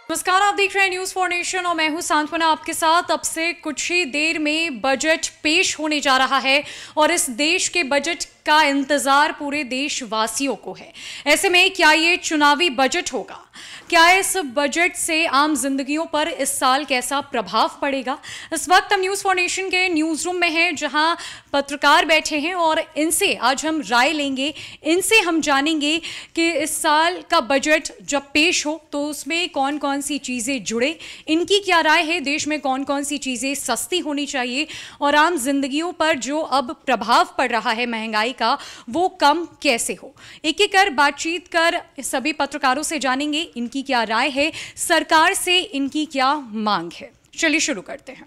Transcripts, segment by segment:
नमस्कार, आप देख रहे हैं न्यूज़ फॉर नेशन और मैं हूं सांत्वना आपके साथ। अब से कुछ ही देर में बजट पेश होने जा रहा है और इस देश के बजट का इंतजार पूरे देशवासियों को है। ऐसे में क्या ये चुनावी बजट होगा? क्या इस बजट से आम जिंदगियों पर इस साल कैसा प्रभाव पड़ेगा? इस वक्त हम न्यूज़ फॉर नेशन के न्यूज़ रूम में हैं, जहां पत्रकार बैठे हैं और इनसे आज हम राय लेंगे। इनसे हम जानेंगे कि इस साल का बजट जब पेश हो तो उसमें कौन कौन सी चीज़ें जुड़े, इनकी क्या राय है, देश में कौन कौन सी चीज़ें सस्ती होनी चाहिए और आम जिंदगियों पर जो अब प्रभाव पड़ रहा है महंगाई का, वो कम कैसे हो। एक एक कर बातचीत कर सभी पत्रकारों से जानेंगे इनकी क्या राय है, सरकार से इनकी क्या मांग है। चलिए शुरू करते हैं।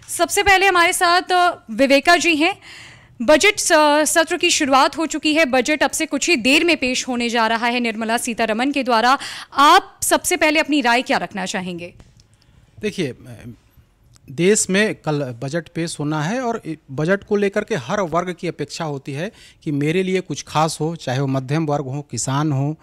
सबसे पहले हमारे साथ विवेका जी हैं। बजट सत्र की शुरुआत हो चुकी है। बजट अब से कुछ ही देर में पेश होने जा रहा है निर्मला सीतारमण के द्वारा। आप सबसे पहले अपनी राय क्या रखना चाहेंगे? देखिए, देश में कल बजट पेश होना है और बजट को लेकर के हर वर्ग की अपेक्षा होती है कि मेरे लिए कुछ खास हो, चाहे वो मध्यम वर्ग हो, किसान हो,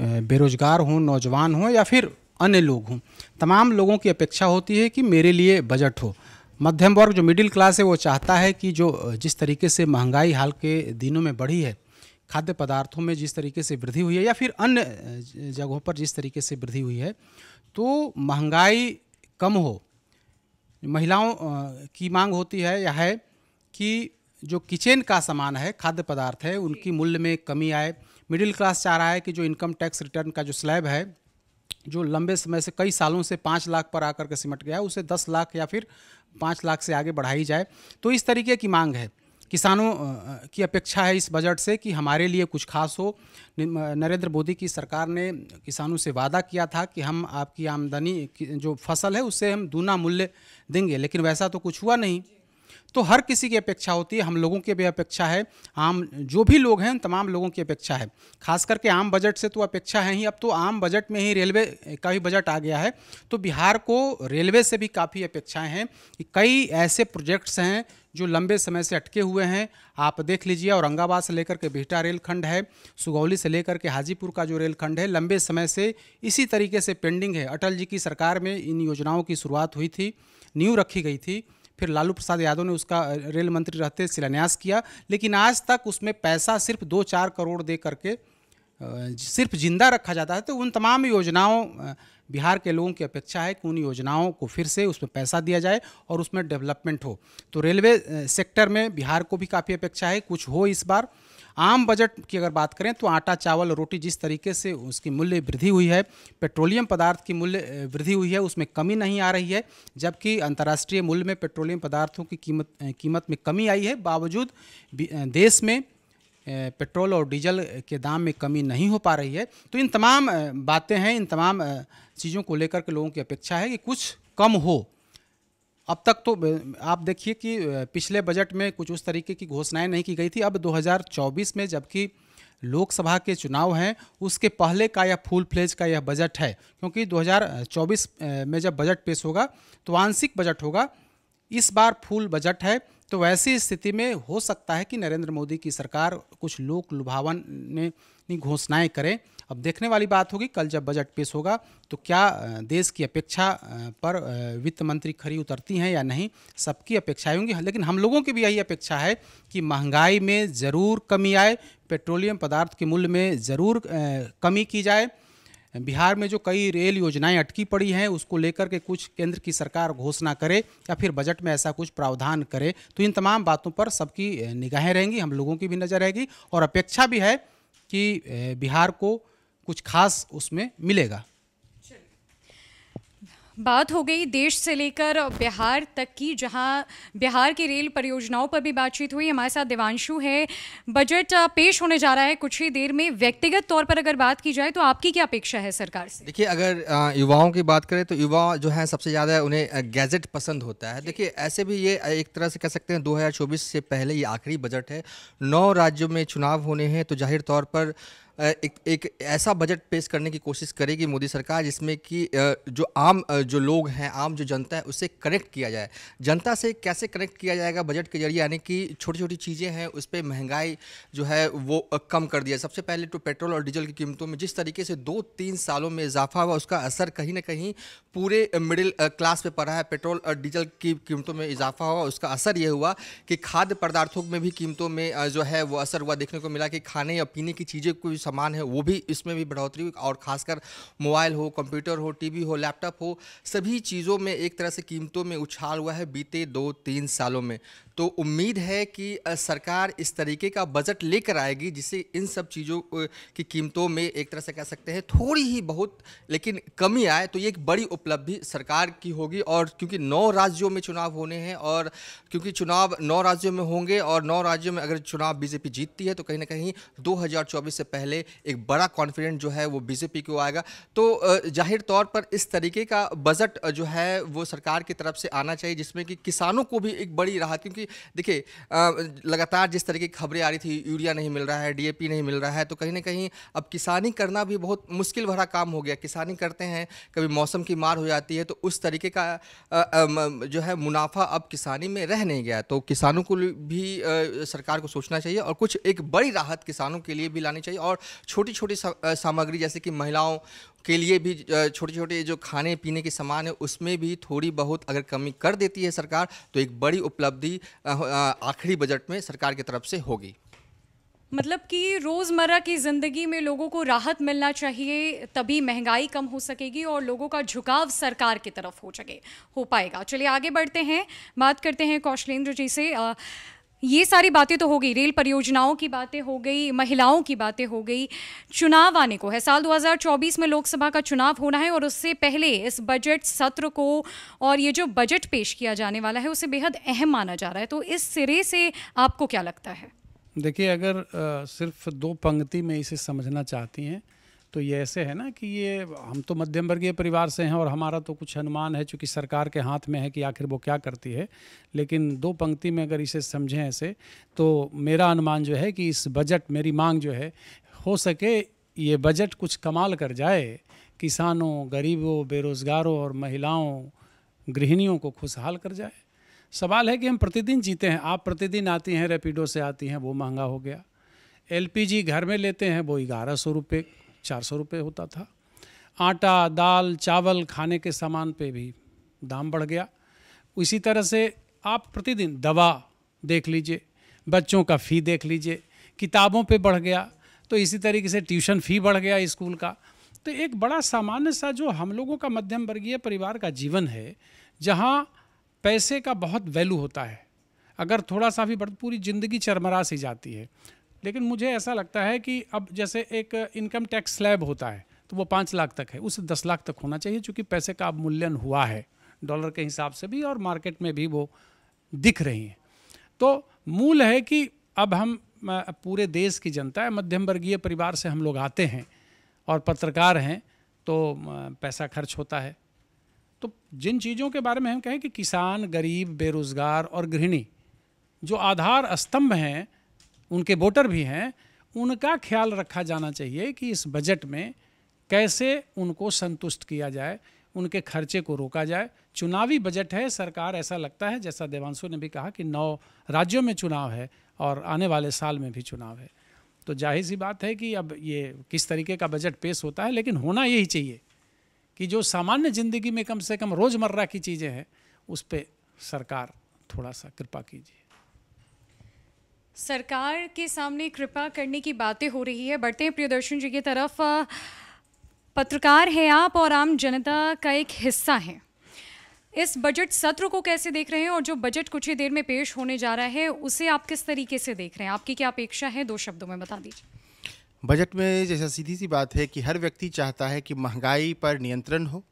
बेरोजगार हो, नौजवान हो या फिर अन्य लोग हों। तमाम लोगों की अपेक्षा होती है कि मेरे लिए बजट हो। मध्यम वर्ग जो मिडिल क्लास है वो चाहता है कि जो जिस तरीके से महंगाई हाल के दिनों में बढ़ी है, खाद्य पदार्थों में जिस तरीके से वृद्धि हुई है या फिर अन्य जगहों पर जिस तरीके से वृद्धि हुई है, तो महंगाई कम हो। महिलाओं की मांग होती है यह है कि जो किचन का सामान है, खाद्य पदार्थ है, उनकी मूल्य में कमी आए। मिडिल क्लास चाह रहा है कि जो इनकम टैक्स रिटर्न का जो स्लैब है, जो लंबे समय से कई सालों से 5 लाख पर आकर के सिमट गया, उसे 10 लाख या फिर 5 लाख से आगे बढ़ाई जाए। तो इस तरीके की मांग है। किसानों की अपेक्षा है इस बजट से कि हमारे लिए कुछ खास हो। नरेंद्र मोदी की सरकार ने किसानों से वादा किया था कि हम आपकी आमदनी जो फसल है उससे हम दूना मूल्य देंगे, लेकिन वैसा तो कुछ हुआ नहीं। तो हर किसी की अपेक्षा होती है, हम लोगों की भी अपेक्षा है, आम जो भी लोग हैं तमाम लोगों की अपेक्षा है। खास करके आम बजट से तो अपेक्षा है ही। अब तो आम बजट में ही रेलवे का भी बजट आ गया है, तो बिहार को रेलवे से भी काफ़ी अपेक्षाएं हैं कि कई ऐसे प्रोजेक्ट्स हैं जो लंबे समय से अटके हुए हैं। आप देख लीजिए, औरंगाबाद से लेकर के बिहटा रेलखंड है, सुगौली से लेकर के हाजीपुर का जो रेलखंड है, लंबे समय से इसी तरीके से पेंडिंग है। अटल जी की सरकार में इन योजनाओं की शुरुआत हुई थी, नींव रखी गई थी, फिर लालू प्रसाद यादव ने उसका रेल मंत्री रहते शिलान्यास किया, लेकिन आज तक उसमें पैसा सिर्फ 2-4 करोड़ दे करके सिर्फ जिंदा रखा जाता है। तो उन तमाम योजनाओं बिहार के लोगों की अपेक्षा है कि उन योजनाओं को फिर से उसमें पैसा दिया जाए और उसमें डेवलपमेंट हो। तो रेलवे सेक्टर में बिहार को भी काफ़ी अपेक्षा है कुछ हो इस बार। आम बजट की अगर बात करें तो आटा, चावल, रोटी जिस तरीके से उसकी मूल्य वृद्धि हुई है, पेट्रोलियम पदार्थ की मूल्य वृद्धि हुई है, उसमें कमी नहीं आ रही है, जबकि अंतर्राष्ट्रीय मूल्य में पेट्रोलियम पदार्थों की कीमत में कमी आई है। बावजूद देश में पेट्रोल और डीजल के दाम में कमी नहीं हो पा रही है। तो इन तमाम बातें हैं, इन तमाम चीज़ों को लेकर के लोगों की अपेक्षा है कि कुछ कम हो। अब तक तो आप देखिए कि पिछले बजट में कुछ उस तरीके की घोषणाएं नहीं की गई थी। अब 2024 में जबकि लोकसभा के चुनाव हैं, उसके पहले का यह फुल फ्लेज का यह बजट है, क्योंकि 2024 में जब बजट पेश होगा तो आंशिक बजट होगा, इस बार फुल बजट है। तो वैसी स्थिति में हो सकता है कि नरेंद्र मोदी की सरकार कुछ लोक लुभावन घोषणाएं करे। अब देखने वाली बात होगी कल जब बजट पेश होगा तो क्या देश की अपेक्षा पर वित्त मंत्री खरी उतरती हैं या नहीं। सबकी अपेक्षाएं होंगी, लेकिन हम लोगों की भी यही अपेक्षा है कि महंगाई में ज़रूर कमी आए, पेट्रोलियम पदार्थ के मूल्य में ज़रूर कमी की जाए। बिहार में जो कई रेल योजनाएं अटकी पड़ी हैं उसको लेकर के कुछ केंद्र की सरकार घोषणा करे या फिर बजट में ऐसा कुछ प्रावधान करे। तो इन तमाम बातों पर सबकी निगाहें रहेंगी, हम लोगों की भी नज़र रहेगी और अपेक्षा भी है कि बिहार को कुछ खास उसमें मिलेगा। बात हो गई देश से लेकर बिहार तक की, जहां बिहार की रेल परियोजनाओं पर भी बातचीत हुई। हमारे साथ देवांशु है। बजट पेश होने जा रहा है कुछ ही देर में। व्यक्तिगत तौर पर अगर बात की जाए तो आपकी क्या अपेक्षा है सरकार से? देखिए, अगर युवाओं की बात करें तो युवा जो है सबसे ज़्यादा उन्हें गैजेट पसंद होता है। देखिए, ऐसे भी ये एक तरह से कह सकते हैं 2024 से पहले ये आखिरी बजट है। 9 राज्यों में चुनाव होने हैं, तो जाहिर तौर पर एक ऐसा बजट पेश करने की कोशिश करेगी मोदी सरकार जिसमें कि जो लोग हैं, आम जो जनता है, उससे कनेक्ट किया जाए। जनता से कैसे कनेक्ट किया जाएगा बजट के जरिए, यानी कि छोटी छोटी चीज़ें हैं उस पर महंगाई जो है वो कम कर दिया। सबसे पहले तो पेट्रोल और डीजल की कीमतों में जिस तरीके से 2-3 सालों में इजाफा हुआ, उसका असर कहीं ना कहीं पूरे मिडिल क्लास पे पड़ा है। पेट्रोल और डीजल की कीमतों में इजाफा हुआ, उसका असर ये हुआ कि खाद्य पदार्थों में भी कीमतों में जो है वो असर हुआ। देखने को मिला कि खाने या पीने की चीज़ें कोई सामान है वो भी इसमें भी बढ़ोतरी हुई, और खासकर मोबाइल हो, कंप्यूटर हो, टीवी हो, लैपटॉप हो, सभी चीज़ों में एक तरह से कीमतों में उछाल हुआ है बीते 2-3 सालों में। तो उम्मीद है कि सरकार इस तरीके का बजट लेकर आएगी जिससे इन सब चीज़ों की कीमतों में एक तरह से कह सकते हैं थोड़ी ही बहुत लेकिन कमी आए। तो ये एक बड़ी उपलब्धि सरकार की होगी। और क्योंकि 9 राज्यों में चुनाव होने हैं, और क्योंकि चुनाव 9 राज्यों में होंगे और 9 राज्यों में अगर चुनाव बीजेपी जीतती है तो कहीं ना कहीं 2024 से पहले एक बड़ा कॉन्फिडेंस जो है वो बीजेपी को आएगा। तो जाहिर तौर पर इस तरीके का बजट जो है वो सरकार की तरफ से आना चाहिए जिसमें कि किसानों को भी एक बड़ी राहत, क्योंकि देखिए लगातार जिस तरीके की खबरें आ रही थी, यूरिया नहीं मिल रहा है, डीएपी नहीं मिल रहा है, तो कहीं ना कहीं अब किसानी करना भी बहुत मुश्किल भरा काम हो गया। किसानी करते हैं, कभी मौसम की मार हो जाती है, तो उस तरीके का जो है मुनाफा अब किसानी में रह नहीं गया। तो किसानों को भी सरकार को सोचना चाहिए और कुछ एक बड़ी राहत किसानों के लिए भी लानी चाहिए। और छोटी छोटी सामग्री जैसे कि महिलाओं के लिए भी छोटे छोटे जो खाने पीने के सामान है उसमें भी थोड़ी बहुत अगर कमी कर देती है सरकार तो एक बड़ी उपलब्धि आखिरी बजट में सरकार की तरफ से होगी। मतलब कि रोज़मर्रा की ज़िंदगी में लोगों को राहत मिलना चाहिए, तभी महंगाई कम हो सकेगी और लोगों का झुकाव सरकार की तरफ हो पाएगा। चलिए आगे बढ़ते हैं, बात करते हैं कौशलेंद्र जी से। ये सारी बातें तो हो गई, रेल परियोजनाओं की बातें हो गई, महिलाओं की बातें हो गई, चुनाव आने को है। साल 2024 में लोकसभा का चुनाव होना है और उससे पहले इस बजट सत्र को और ये जो बजट पेश किया जाने वाला है उसे बेहद अहम माना जा रहा है। तो इस सिरे से आपको क्या लगता है? देखिए, अगर सिर्फ 2 पंक्ति में इसे समझना चाहती हैं तो ये ऐसे है ना कि ये हम तो मध्यम वर्गीय परिवार से हैं और हमारा तो कुछ अनुमान है चूँकि सरकार के हाथ में है कि आखिर वो क्या करती है। लेकिन 2 पंक्ति में अगर इसे समझें ऐसे तो मेरा अनुमान जो है कि इस बजट, मेरी मांग जो है, हो सके ये बजट कुछ कमाल कर जाए, किसानों, गरीबों, बेरोज़गारों और महिलाओं, गृहिणियों को खुशहाल कर जाए। सवाल है कि हम प्रतिदिन जीते हैं, आप प्रतिदिन आती हैं, रैपिडो से आती हैं, वो महंगा हो गया। LPG घर में लेते हैं वो 1100 रुपये 400 रुपये होता था। आटा, दाल, चावल, खाने के सामान पे भी दाम बढ़ गया। इसी तरह से आप प्रतिदिन दवा देख लीजिए, बच्चों का फ़ी देख लीजिए, किताबों पे बढ़ गया, तो इसी तरीके से ट्यूशन फ़ी बढ़ गया स्कूल का। तो एक बड़ा सामान्य सा जो हम लोगों का मध्यम वर्गीय परिवार का जीवन है, जहाँ पैसे का बहुत वैल्यू होता है, अगर थोड़ा सा भी पूरी ज़िंदगी चरमरा सी जाती है। लेकिन मुझे ऐसा लगता है कि अब जैसे एक इनकम टैक्स स्लैब होता है तो वो 5 लाख तक है, उसे 10 लाख तक होना चाहिए, क्योंकि पैसे का अब मूल्यन हुआ है डॉलर के हिसाब से भी और मार्केट में भी वो दिख रही हैं। तो मूल है कि अब हम पूरे देश की जनता है, मध्यम वर्गीय परिवार से हम लोग आते हैं और पत्रकार हैं तो पैसा खर्च होता है। तो जिन चीज़ों के बारे में हम कहें कि किसान, गरीब, बेरोज़गार और गृहिणी जो आधार स्तंभ हैं, उनके वोटर भी हैं, उनका ख्याल रखा जाना चाहिए कि इस बजट में कैसे उनको संतुष्ट किया जाए, उनके खर्चे को रोका जाए। चुनावी बजट है, सरकार ऐसा लगता है, जैसा देवांशु ने भी कहा कि 9 राज्यों में चुनाव है और आने वाले साल में भी चुनाव है। तो जाहिर सी बात है कि अब ये किस तरीके का बजट पेश होता है, लेकिन होना यही चाहिए कि जो सामान्य ज़िंदगी में कम से कम रोज़मर्रा की चीज़ें हैं उस पर सरकार थोड़ा सा कृपा कीजिए। सरकार के सामने कृपा करने की बातें हो रही है। बढ़ते हैं प्रियदर्शन जी की तरफ। पत्रकार हैं आप और आम जनता का एक हिस्सा हैं, इस बजट सत्र को कैसे देख रहे हैं और जो बजट कुछ ही देर में पेश होने जा रहा है उसे आप किस तरीके से देख रहे हैं? आपकी क्या अपेक्षा है, 2 शब्दों में बता दीजिए। बजट में जैसा सीधी सी बात है कि हर व्यक्ति चाहता है कि महंगाई पर नियंत्रण हो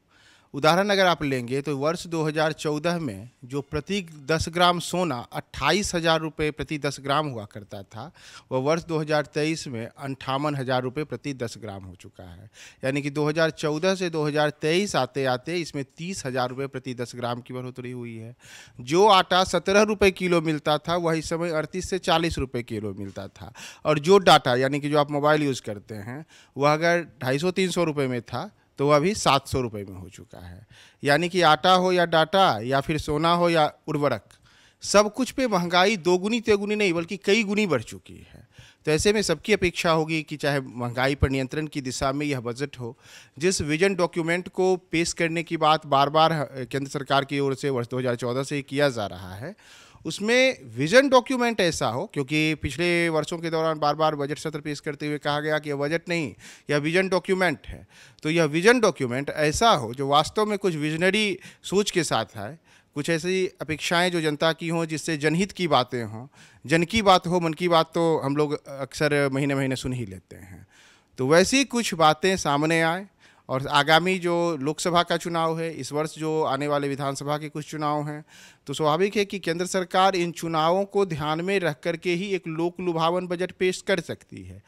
उदाहरण अगर आप लेंगे तो वर्ष 2014 में जो प्रति 10 ग्राम सोना 28,000 रुपये प्रति 10 ग्राम हुआ करता था, वह वर्ष 2023 में 58,000 रुपये प्रति 10 ग्राम हो चुका है। यानी कि 2014 से 2023 आते आते इसमें 30,000 रुपये प्रति 10 ग्राम की बढ़ोतरी हुई है। जो आटा 17 रुपये किलो मिलता था वह इस समय 38 से 40 रुपये किलो मिलता था, और जो डाटा यानी कि जो आप मोबाइल यूज़ करते हैं वह अगर 250-300 रुपये में था तो वह अभी 700 रुपये में हो चुका है। यानी कि आटा हो या डाटा या फिर सोना हो या उर्वरक, सब कुछ पे महंगाई दोगुनी तेगुनी नहीं बल्कि कई गुनी बढ़ चुकी है। तो ऐसे में सबकी अपेक्षा होगी कि चाहे महंगाई पर नियंत्रण की दिशा में यह बजट हो, जिस विजन डॉक्यूमेंट को पेश करने की बात बार बार केंद्र सरकार की ओर से वर्ष 2014 से किया जा रहा है, उसमें विजन डॉक्यूमेंट ऐसा हो, क्योंकि पिछले वर्षों के दौरान बार बार बजट सत्र पेश करते हुए कहा गया कि यह बजट नहीं, यह विजन डॉक्यूमेंट है। तो यह विजन डॉक्यूमेंट ऐसा हो जो वास्तव में कुछ विजनरी सोच के साथ है, कुछ ऐसी अपेक्षाएं जो जनता की हों, जिससे जनहित की बातें हों। जन की बात हो, मन की बात तो हम लोग अक्सर महीने महीने सुन ही लेते हैं। तो वैसी कुछ बातें सामने आए, और आगामी जो लोकसभा का चुनाव है, इस वर्ष जो आने वाले विधानसभा के कुछ चुनाव हैं, तो स्वाभाविक है कि केंद्र सरकार इन चुनावों को ध्यान में रख करके ही एक लोक लुभावन बजट पेश कर सकती है।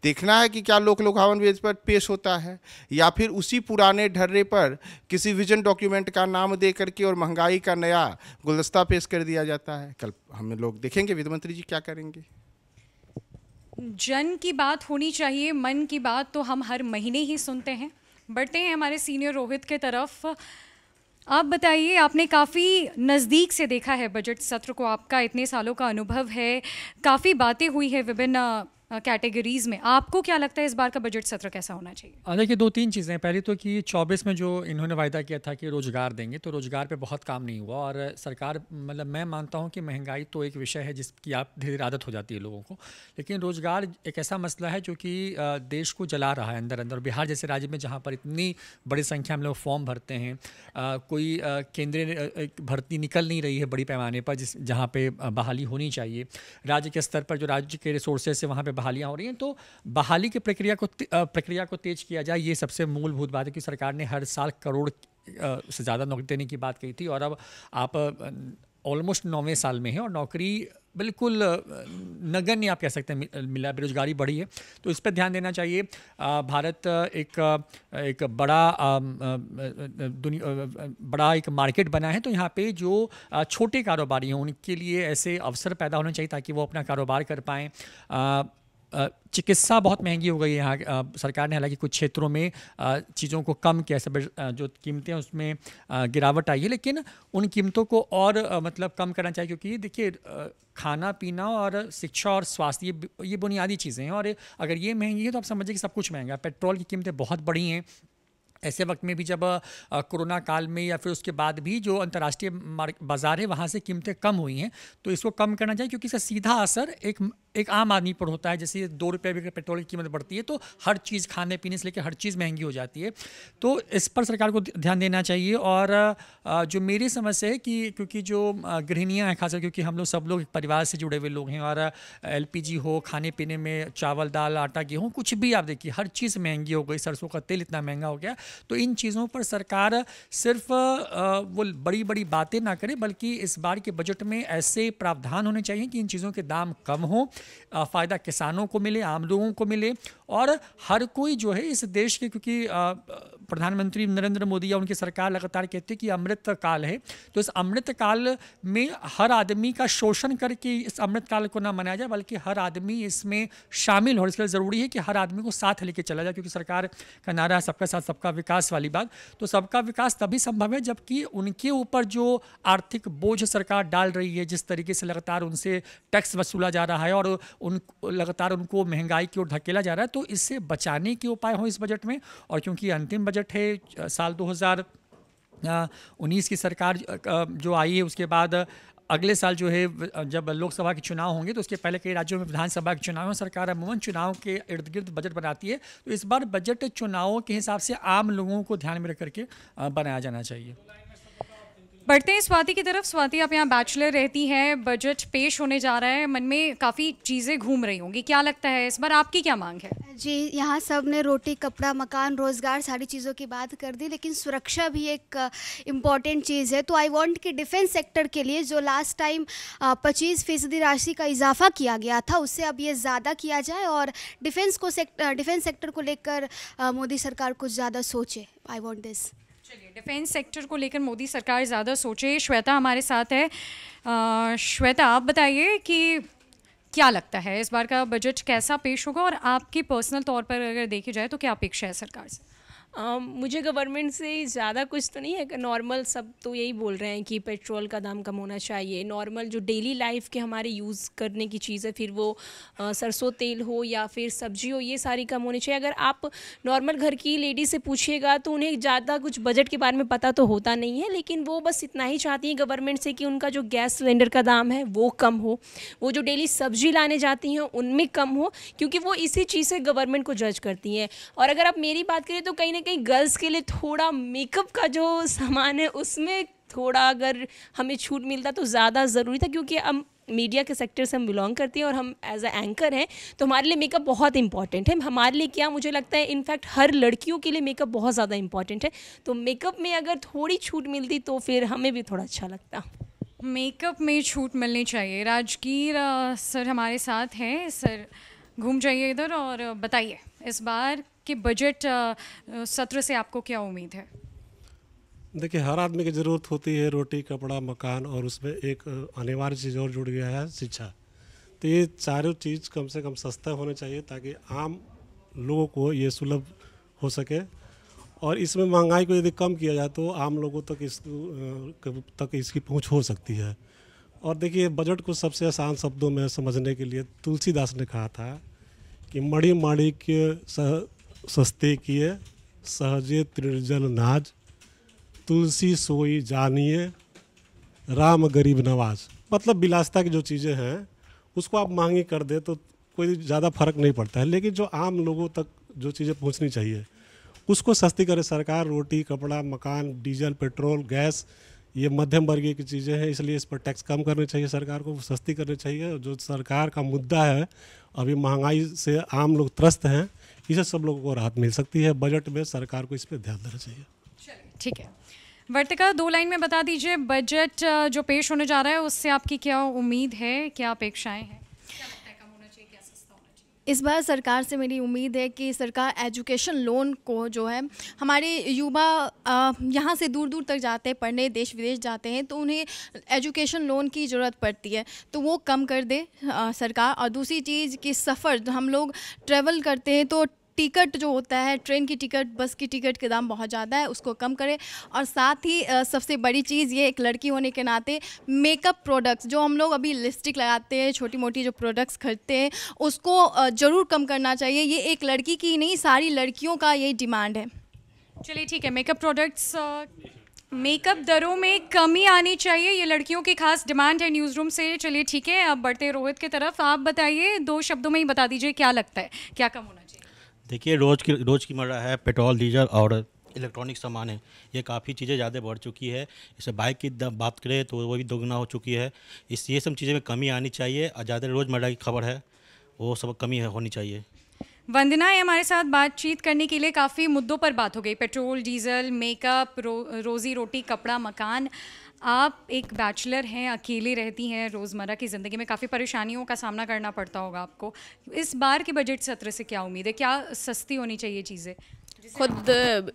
देखना है कि क्या लोक लुभावन बजट पेश होता है, या फिर उसी पुराने ढर्रे पर किसी विजन डॉक्यूमेंट का नाम दे करके और महंगाई का नया गुलदस्ता पेश कर दिया जाता है। कल हम लोग देखेंगे वित्त मंत्री जी क्या करेंगे। जन की बात होनी चाहिए, मन की बात तो हम हर महीने ही सुनते हैं। बढ़ते हैं हमारे सीनियर रोहित के तरफ। आप बताइए, आपने काफ़ी नज़दीक से देखा है बजट सत्र को, आपका इतने सालों का अनुभव है, काफ़ी बातें हुई है विभिन्न कैटेगरीज़ में। आपको क्या लगता है इस बार का बजट सत्र कैसा होना चाहिए? देखिए, 2-3 चीज़ें। पहली तो कि 24 में जो इन्होंने वायदा किया था कि रोज़गार देंगे, तो रोज़गार पे बहुत काम नहीं हुआ। और सरकार, मतलब मैं मानता हूँ कि महंगाई तो एक विषय है जिसकी आप धीरे धीरे आदत हो जाती है लोगों को, लेकिन रोज़गार एक ऐसा मसला है जो कि देश को जला रहा है अंदर अंदर। बिहार जैसे राज्य में जहाँ पर इतनी बड़ी संख्या में लोग फॉर्म भरते हैं, कोई केंद्रीय भर्ती निकल नहीं रही है बड़ी पैमाने पर, जहाँ पे बहाली होनी चाहिए। राज्य के स्तर पर जो राज्य के रिसोर्सेज से वहाँ पे बहालियाँ हो रही हैं, तो बहाली की प्रक्रिया को तेज किया जाए, ये सबसे मूलभूत बात है। कि सरकार ने हर साल करोड़ से ज़्यादा नौकरी देने की बात कही थी, और अब आप ऑलमोस्ट 9वें साल में हैं और नौकरी बिल्कुल नगण्य आप कह सकते हैं मिला, बेरोजगारी बढ़ी है। तो इस पर ध्यान देना चाहिए। भारत एक बड़ा एक मार्केट बना है, तो यहाँ पे जो छोटे कारोबारी हैं उनके लिए ऐसे अवसर पैदा होने चाहिए ताकि वो अपना कारोबार कर पाएँ। चिकित्सा बहुत महंगी हो गई है यहाँ। सरकार ने हालांकि कुछ क्षेत्रों में चीज़ों को कम किया, सब जो कीमतें हैं उसमें गिरावट आई है, लेकिन उन कीमतों को और मतलब कम करना चाहिए। क्योंकि देखिए, खाना पीना और शिक्षा और स्वास्थ्य ये बुनियादी चीज़ें हैं, और अगर ये महंगी है तो आप समझिए कि सब कुछ महंगा है। पेट्रोल की कीमतें बहुत बढ़ी हैं। ऐसे वक्त में भी जब कोरोना काल में या फिर उसके बाद भी जो अंतर्राष्ट्रीय बाज़ार है वहाँ से कीमतें कम हुई हैं, तो इसको कम करना चाहिए। क्योंकि इसका सीधा असर एक आम आदमी पर होता है। जैसे 2 रुपये भी पेट्रोल की कीमत बढ़ती है तो हर चीज़, खाने पीने से लेकर हर चीज़ महंगी हो जाती है। तो इस पर सरकार को ध्यान देना चाहिए। और जो मेरी समझ है कि क्योंकि जो गृहिणियाँ हैं, खासकर क्योंकि हम लोग सब लोग परिवार से जुड़े हुए लोग हैं, और LPG हो, खाने पीने में चावल दाल आटा गेहूँ कुछ भी आप देखिए हर चीज़ महंगी हो गई, सरसों का तेल इतना महंगा हो गया। तो इन चीज़ों पर सरकार सिर्फ वो बड़ी बड़ी बातें ना करे, बल्कि इस बार के बजट में ऐसे प्रावधान होने चाहिए कि इन चीज़ों के दाम कम हों, फ़ायदा किसानों को मिले, आम लोगों को मिले, और हर कोई जो है इस देश के, क्योंकि प्रधानमंत्री नरेंद्र मोदी या उनकी सरकार लगातार कहती है कि अमृत काल है, तो इस अमृत काल में हर आदमी का शोषण करके इस अमृत काल को ना मनाया जाए, बल्कि हर आदमी इसमें शामिल हो। इसलिए ज़रूरी है कि हर आदमी को साथ लेके चला जाए, क्योंकि सरकार का नारा है सबका साथ सबका विकास वाली बात। तो सबका विकास तभी संभव है जबकि उनके ऊपर जो आर्थिक बोझ सरकार डाल रही है, जिस तरीके से लगातार उनसे टैक्स वसूला जा रहा है और लगातार उनको महंगाई की ओर धकेला जा रहा है, तो इससे बचाने के उपाय हो इस बजट में। और क्योंकि अंतिम बजट है, साल 2019 की सरकार जो आई है, उसके बाद अगले साल जो है जब लोकसभा के चुनाव होंगे तो उसके पहले कई राज्यों में विधानसभा के चुनाव हैं। सरकार अमूमन चुनाव के इर्द गिर्द बजट बनाती है, तो इस बार बजट चुनावों के हिसाब से आम लोगों को ध्यान में रख करके बनाया जाना चाहिए। बढ़ते हैं स्वाति की तरफ। स्वाति, आप यहाँ बैचलर रहती हैं, बजट पेश होने जा रहा है, मन में काफ़ी चीज़ें घूम रही होंगी, क्या लगता है इस बार आपकी क्या मांग है? जी, यहाँ सब ने रोटी, कपड़ा, मकान, रोज़गार सारी चीज़ों की बात कर दी, लेकिन सुरक्षा भी एक इम्पॉर्टेंट चीज़ है। तो आई वांट कि डिफेंस सेक्टर के लिए जो लास्ट टाइम 25% राशि का इजाफा किया गया था, उससे अब ये ज़्यादा किया जाए और डिफेंस सेक्टर को लेकर मोदी सरकार कुछ ज़्यादा सोचे। I want this. चलिए, डिफेंस सेक्टर को लेकर मोदी सरकार ज़्यादा सोचे। श्वेता हमारे साथ है। श्वेता, आप बताइए कि क्या लगता है इस बार का बजट कैसा पेश होगा और आपकी पर्सनल तौर पर अगर देखी जाए तो क्या अपेक्षा है सरकार से? मुझे गवर्नमेंट से ज़्यादा कुछ तो नहीं है। नॉर्मल सब तो यही बोल रहे हैं कि पेट्रोल का दाम कम होना चाहिए। नॉर्मल जो डेली लाइफ के हमारे यूज़ करने की चीज़ है, फिर वो सरसों तेल हो या फिर सब्जी हो, ये सारी कम होनी चाहिए। अगर आप नॉर्मल घर की लेडी से पूछिएगा तो उन्हें ज़्यादा कुछ बजट के बारे में पता तो होता नहीं है, लेकिन वो बस इतना ही चाहती हैं गवर्नमेंट से कि उनका जो गैस सिलेंडर का दाम है वो कम हो, वो जो डेली सब्जी लाने जाती हैं उनमें कम हो, क्योंकि वो इसी चीज़ से गवर्नमेंट को जज करती हैं। और अगर आप मेरी बात करें तो कहीं कहीं गर्ल्स के लिए थोड़ा मेकअप का जो सामान है उसमें थोड़ा अगर हमें छूट मिलता तो ज़्यादा ज़रूरी था, क्योंकि हम मीडिया के सेक्टर से हम बिलोंग करती हैं और हम एज अ एंकर हैं, तो हमारे लिए मेकअप बहुत इंपॉर्टेंट है। हमारे लिए क्या, मुझे लगता है इनफैक्ट हर लड़कियों के लिए मेकअप बहुत ज़्यादा इंपॉर्टेंट है। तो मेकअप में अगर थोड़ी छूट मिलती तो फिर हमें भी थोड़ा अच्छा लगता। मेकअप में छूट मिलनी चाहिए। राजगीर सर हमारे साथ हैं। सर, घूम जाइए इधर और बताइए इस बार के बजट सत्र से आपको क्या उम्मीद है? देखिए, हर आदमी की ज़रूरत होती है रोटी, कपड़ा, मकान, और उसमें एक अनिवार्य चीज़ और जुड़ गया है, शिक्षा। तो ये चारों चीज़ कम से कम सस्ता होने चाहिए ताकि आम लोगों को ये सुलभ हो सके। और इसमें महंगाई को यदि कम किया जाए तो आम लोगों तक इसकी पहुंच हो सकती है। और देखिए, बजट को सबसे आसान शब्दों में समझने के लिए तुलसीदास ने कहा था कि मणि माणिक्य सस्ते किए, सहजे त्रिजल नाज, तुलसी सोई जानिए, राम गरीब नवाज। मतलब विलासिता की जो चीज़ें हैं उसको आप महंगी कर दे तो कोई ज़्यादा फर्क नहीं पड़ता है, लेकिन जो आम लोगों तक जो चीज़ें पहुंचनी चाहिए उसको सस्ती करे सरकार। रोटी, कपड़ा, मकान, डीजल, पेट्रोल, गैस, ये मध्यम वर्गीय की चीज़ें हैं, इसलिए इस पर टैक्स कम करने चाहिए सरकार को, सस्ती करनी चाहिए। जो सरकार का मुद्दा है, अभी महंगाई से आम लोग त्रस्त हैं, इसे सब लोगों को राहत मिल सकती है। बजट में सरकार को इस पर ध्यान देना चाहिए। ठीक है, वर्तिका, 2 लाइन में बता दीजिए बजट जो पेश होने जा रहा है उससे आपकी क्या उम्मीद है, क्या अपेक्षाएं हैं? क्या लगता है, कम होना चाहिए, क्या सस्ता होना चाहिए? इस बार सरकार से मेरी उम्मीद है कि सरकार एजुकेशन लोन को जो है, हमारे युवा यहाँ से दूर दूर तक जाते हैं पढ़ने, देश विदेश जाते हैं, तो उन्हें एजुकेशन लोन की ज़रूरत पड़ती है, तो वो कम कर दे सरकार। और दूसरी चीज़ कि सफ़र, हम लोग ट्रैवल करते हैं तो टिकट जो होता है, ट्रेन की टिकट, बस की टिकट के दाम बहुत ज़्यादा है, उसको कम करें। और साथ ही सबसे बड़ी चीज़ ये, एक लड़की होने के नाते मेकअप प्रोडक्ट्स जो हम लोग अभी लिपस्टिक लगाते हैं, छोटी मोटी जो प्रोडक्ट्स खरीदते हैं, उसको ज़रूर कम करना चाहिए। ये एक लड़की की नहीं, सारी लड़कियों का यही डिमांड है। चलिए ठीक है, मेकअप प्रोडक्ट्स, मेकअप दरों में कमी आनी चाहिए, ये लड़कियों की खास डिमांड है न्यूज़ रूम से। चलिए ठीक है, अब बढ़ते रोहित की तरफ। आप बताइए, 2 शब्दों में ही बता दीजिए, क्या लगता है क्या कम होना चाहिए? देखिए, रोज़ की मर्रा है, पेट्रोल, डीजल और इलेक्ट्रॉनिक सामान है, ये काफ़ी चीज़ें ज़्यादा बढ़ चुकी है। जैसे बाइक की बात करें तो वो भी दोगुना हो चुकी है। ये सब चीज़ें में कमी आनी चाहिए और ज़्यादा रोज़मर्रा की खबर है वो सब कमी होनी चाहिए। वंदना है हमारे साथ बातचीत करने के लिए। काफ़ी मुद्दों पर बात हो गई, पेट्रोल, डीजल, मेकअप, रोज़ी रोटी, कपड़ा, मकान। आप एक बैचलर हैं, अकेले रहती हैं, रोज़मर्रा की ज़िंदगी में काफ़ी परेशानियों का सामना करना पड़ता होगा आपको। इस बार के बजट सत्र से क्या उम्मीद है, क्या सस्ती होनी चाहिए चीज़ें? खुद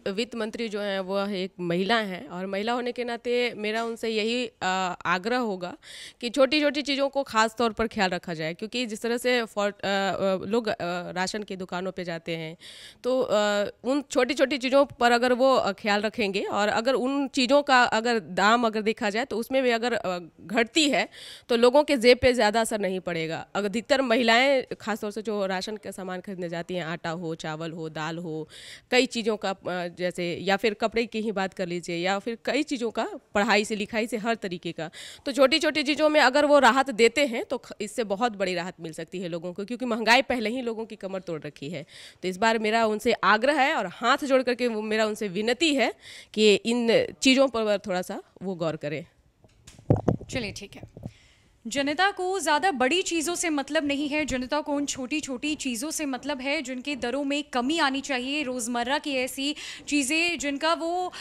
वित्त मंत्री जो हैं वो एक महिला हैं, और महिला होने के नाते मेरा उनसे यही आग्रह होगा कि छोटी छोटी चीज़ों को ख़ास तौर पर ख्याल रखा जाए। क्योंकि जिस तरह से लोग राशन की दुकानों पे जाते हैं, तो उन छोटी छोटी चीज़ों पर अगर वो ख्याल रखेंगे और अगर उन चीज़ों का अगर दाम अगर देखा जाए तो उसमें भी अगर घटती है तो लोगों के जेब पे ज़्यादा असर नहीं पड़ेगा। अधिकतर महिलाएँ खासतौर से जो राशन का सामान खरीदने जाती हैं, आटा हो, चावल हो, दाल हो, कई चीज़ों का जैसे या फिर कपड़े की ही बात कर लीजिए या फिर कई चीज़ों का, पढ़ाई से लिखाई से हर तरीके का, तो छोटी छोटी चीज़ों में अगर वो राहत देते हैं तो इससे बहुत बड़ी राहत मिल सकती है लोगों को, क्योंकि महंगाई पहले ही लोगों की कमर तोड़ रखी है। तो इस बार मेरा उनसे आग्रह है और हाथ जोड़ करके मेरा उनसे विनती है कि इन चीज़ों पर थोड़ा सा वो गौर करें। चलिए ठीक है। जनता को ज़्यादा बड़ी चीज़ों से मतलब नहीं है, जनता को उन छोटी छोटी चीज़ों से मतलब है जिनके दरों में कमी आनी चाहिए, रोज़मर्रा की ऐसी चीज़ें जिनका वो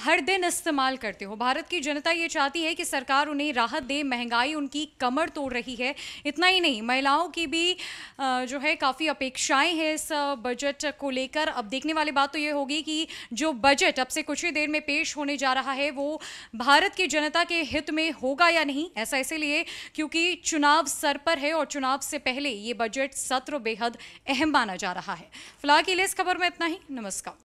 हर दिन इस्तेमाल करते हो। भारत की जनता ये चाहती है कि सरकार उन्हें राहत दे, महंगाई उनकी कमर तोड़ रही है। इतना ही नहीं, महिलाओं की भी जो है काफ़ी अपेक्षाएं हैं इस बजट को लेकर। अब देखने वाली बात तो ये होगी कि जो बजट अब से कुछ ही देर में पेश होने जा रहा है वो भारत की जनता के हित में होगा या नहीं। ऐसा इसलिए क्योंकि चुनाव सर पर है और चुनाव से पहले ये बजट सत्र बेहद अहम माना जा रहा है। फिलहाल के लिए इस खबर में इतना ही। नमस्कार।